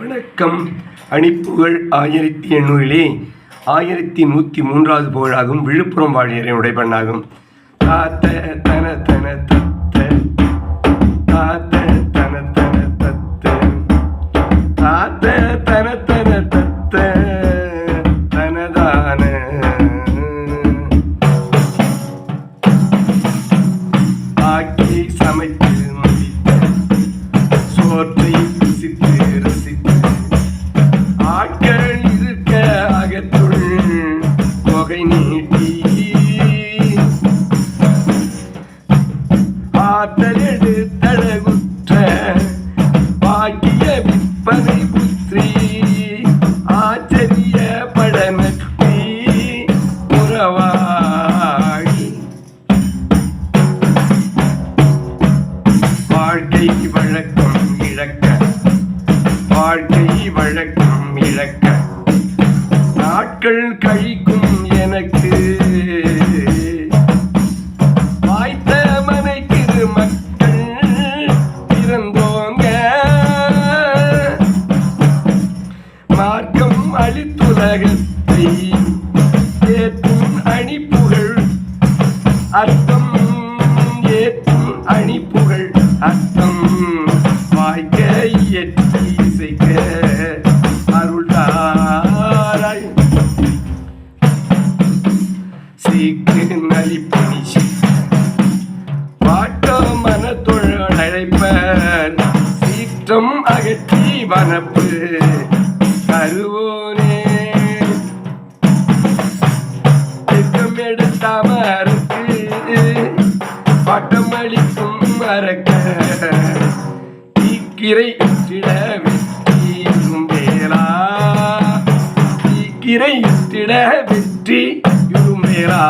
வணக்கம். அணிப்புகழ் 1800 1103வது புகழாகும். விழுப்புரம் வாழியரின் உடைப்பண்ணாகும். தாத்த தன தன தத்த தாத்த தன தன தத்த தாத்த தன தன தத்த தனதான ஆக்கி சமைத்து முடித்த சோற்றை ருசித்து ரசித்து ஆட்கள் இருக்க அகத்துள் தொகை நீட்டி ஆற்றலெடு தழகுற்ற பாக்கிய விற்பனை புத்திரி ஆச்சரிய படநற்றி உறவாடி வாழ்க்கை வழக்கம் இழக்க வாழ்க்கை வழக்கம் இழக்க நாட்கள் கழிக்கும் எனக்கு வாய்த்த மனைக்கு மக்கள் பிறந்தோங்க மார்க்கம் அளித்துலகத்தை ஏற்றும் அணிப்புகள் அர்த்தம் ஏற்றும் அணிப்புகள் அர்த்தம் வாய்க்க இயற்றி இசைக்க அருள்தாராய் சீக்கு நலிப்பணி பாட்டோ மனத்தொழில் அழைப்பர் சீற்றம் அகற்றி வனப்பு கருவோனே திட்டம் எடுத்தாமருக்கு பட்டம் அளிக்கும் மறக்க தீக்கிரை இட்டிட வெற்றியும் வேளா தீக்கிரை இட்டிட வெற்றி இருமேலா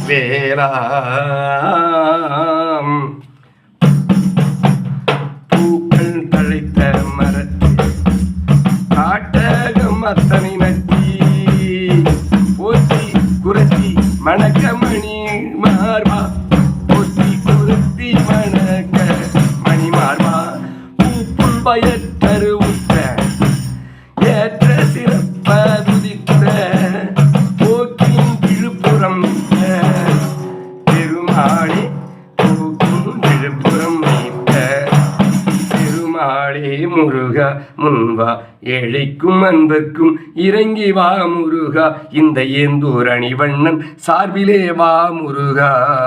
வேளா பூக்கள் தழைத்த மரத்தில் காட்டகம் அத்தனை நட்டி போற்றி குரத்தி மணக்கமணி மார்பா போற்றி குரத்தி மணக்க மணி மார்பா பூப்புள் பயத்தரு உற்ற ஏற்ற சிறப்பதுதித்த போக்கின் விழுப்புரம் பெருமாளே போக்கின் விழுப்புரம் நீத்த பெருமாளே முருகா முன்வா ஏழைக்கும் அன்பர்க்கும் இறங்கி வா முருகா இந்த ஏந்தூர் அணிவண்ணன் சார்பிலே வா முருகா.